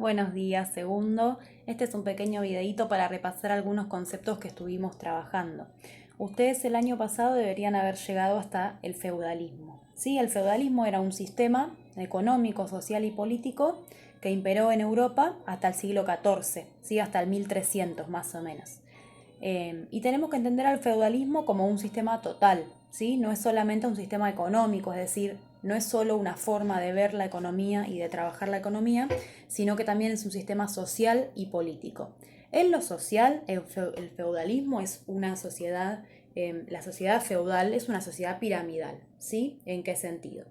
Buenos días, segundo. Este es un pequeño videíto para repasar algunos conceptos que estuvimos trabajando. Ustedes el año pasado deberían haber llegado hasta el feudalismo. ¿Sí? El feudalismo era un sistema económico, social y político que imperó en Europa hasta el siglo XIV, ¿sí? Hasta el 1300 más o menos. Y tenemos que entender al feudalismo como un sistema total, ¿sí? No es solamente un sistema económico, es decir, no es solo una forma de ver la economía y de trabajar la economía, sino que también es un sistema social y político. En lo social, el feudalismo es una sociedad, la sociedad feudal es una sociedad piramidal, ¿sí? ¿En qué sentido?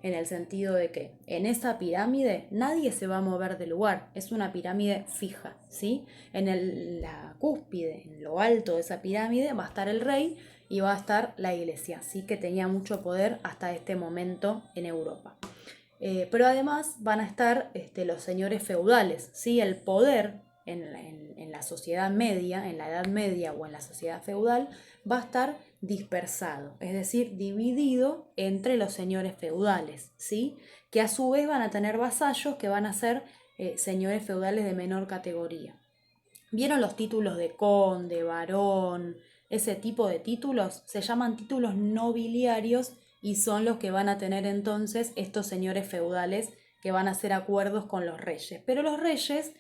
En el sentido de que en esa pirámide nadie se va a mover del lugar, es una pirámide fija, ¿sí? La cúspide, en lo alto de esa pirámide, va a estar el rey y va a estar la iglesia, ¿sí? Que tenía mucho poder hasta este momento en Europa. Pero además van a estar los señores feudales, ¿sí? El poder en la sociedad media, en la Edad Media o en la sociedad feudal, va a estar dispersado, es decir, dividido entre los señores feudales, ¿sí? Que a su vez van a tener vasallos que van a ser señores feudales de menor categoría. ¿Vieron los títulos de conde, barón? Ese tipo de títulos se llaman títulos nobiliarios y son los que van a tener entonces estos señores feudales que van a hacer acuerdos con los reyes. Pero los reyes,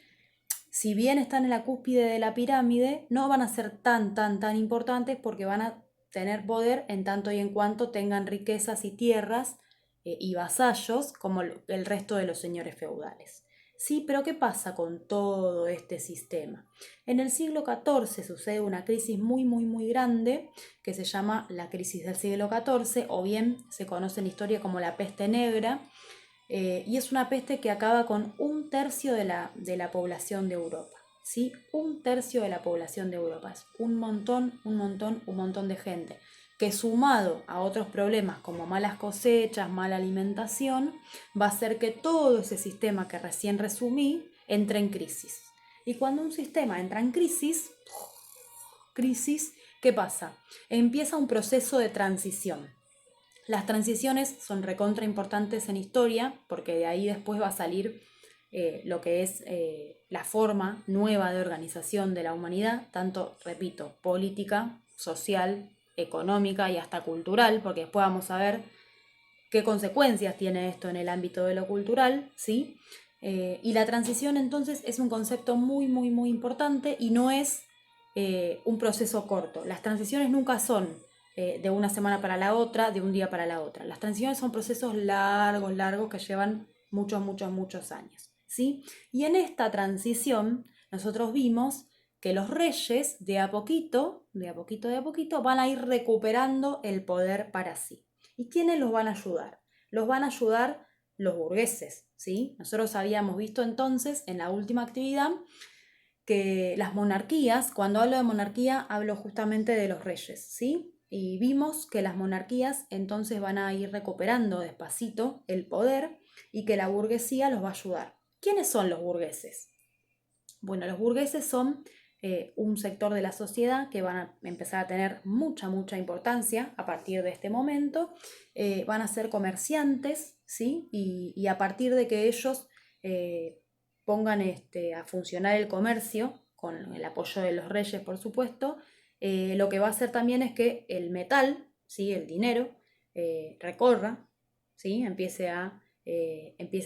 si bien están en la cúspide de la pirámide, no van a ser tan importantes porque van a tener poder en tanto y en cuanto tengan riquezas y tierras y vasallos como el resto de los señores feudales. Sí, pero ¿qué pasa con todo este sistema? En el siglo XIV sucede una crisis muy grande que se llama la crisis del siglo XIV o bien se conoce en la historia como la peste negra, y es una peste que acaba con un tercio de la población de Europa. ¿Sí? Un tercio de la población de Europa. Es un montón de gente que sumado a otros problemas como malas cosechas, mala alimentación, va a hacer que todo ese sistema que recién resumí entre en crisis. Y cuando un sistema entra en crisis, ¿qué pasa? Empieza un proceso de transición. Las transiciones son recontra importantes en historia porque de ahí después va a salir lo que es la forma nueva de organización de la humanidad, tanto, repito, política, social, económica y hasta cultural, porque después vamos a ver qué consecuencias tiene esto en el ámbito de lo cultural, ¿sí? Y la transición entonces es un concepto muy importante y no es un proceso corto. Las transiciones nunca son de una semana para la otra, de un día para la otra. Las transiciones son procesos largos que llevan muchos años, ¿sí? Y en esta transición nosotros vimos que los reyes de a poquito van a ir recuperando el poder para sí. ¿Y quiénes los van a ayudar? Los van a ayudar los burgueses, ¿sí? Nosotros habíamos visto entonces en la última actividad que las monarquías, cuando hablo de monarquía, hablo justamente de los reyes, ¿sí? Y vimos que las monarquías entonces van a ir recuperando despacito el poder y que la burguesía los va a ayudar. ¿Quiénes son los burgueses? Bueno, los burgueses son un sector de la sociedad que van a empezar a tener mucha importancia a partir de este momento. Van a ser comerciantes, ¿sí? Y a partir de que ellos pongan a funcionar el comercio, con el apoyo de los reyes, por supuesto, lo que va a hacer también es que el metal, ¿sí? El dinero, recorra, ¿sí? Empiece a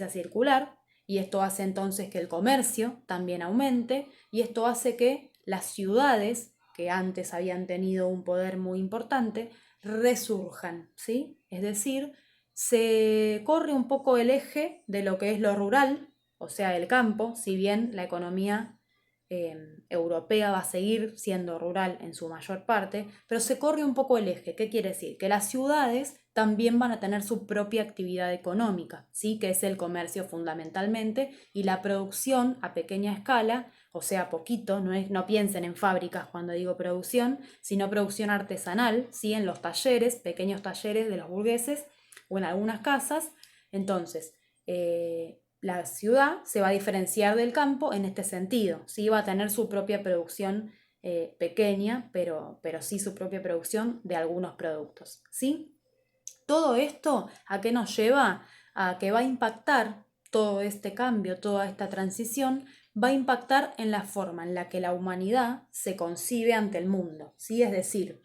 circular, y esto hace entonces que el comercio también aumente y esto hace que las ciudades, que antes habían tenido un poder muy importante, resurjan, ¿sí? Es decir, se corre un poco el eje de lo que es lo rural, o sea, el campo, si bien la economía europea va a seguir siendo rural en su mayor parte, pero se corre un poco el eje. ¿Qué quiere decir? Que las ciudades también van a tener su propia actividad económica, ¿sí? Que es el comercio fundamentalmente y la producción a pequeña escala, o sea, poquito, no piensen en fábricas cuando digo producción, sino producción artesanal, ¿sí? En los talleres, pequeños talleres de los burgueses o en algunas casas. Entonces, la ciudad se va a diferenciar del campo en este sentido, ¿sí? Va a tener su propia producción pequeña, pero sí su propia producción de algunos productos, ¿sí? Todo esto, ¿a qué nos lleva? A que va a impactar todo este cambio, toda esta transición, va a impactar en la forma en la que la humanidad se concibe ante el mundo, ¿sí? Es decir,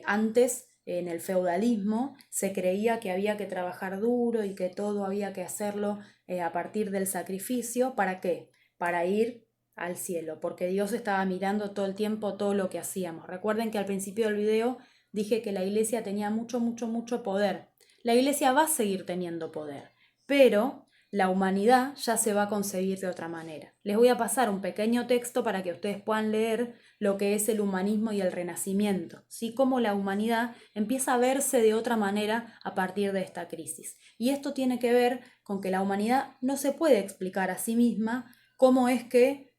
antes en el feudalismo se creía que había que trabajar duro y que todo había que hacerlo a partir del sacrificio. ¿Para qué? Para ir al cielo, porque Dios estaba mirando todo el tiempo todo lo que hacíamos. Recuerden que al principio del video dije que la iglesia tenía mucho, mucho, mucho poder. La iglesia va a seguir teniendo poder, pero la humanidad ya se va a concebir de otra manera. Les voy a pasar un pequeño texto para que ustedes puedan leer lo que es el humanismo y el renacimiento, ¿sí? Cómo la humanidad empieza a verse de otra manera a partir de esta crisis. Y esto tiene que ver con que la humanidad no se puede explicar a sí misma cómo es que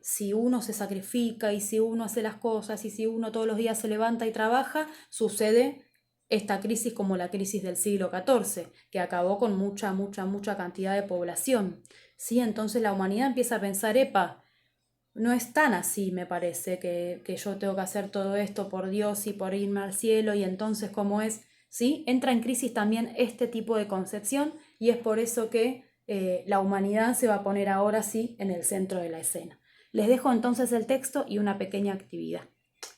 si uno se sacrifica y si uno hace las cosas y si uno todos los días se levanta y trabaja, sucede esta crisis como la crisis del siglo XIV, que acabó con mucha, mucha, mucha cantidad de población. ¿Sí? Entonces la humanidad empieza a pensar, epa, no es tan así, me parece, que yo tengo que hacer todo esto por Dios y por irme al cielo, y entonces cómo es, ¿sí? Entra en crisis también este tipo de concepción, y es por eso que la humanidad se va a poner ahora sí en el centro de la escena. Les dejo entonces el texto y una pequeña actividad.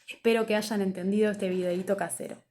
Espero que hayan entendido este videíto casero.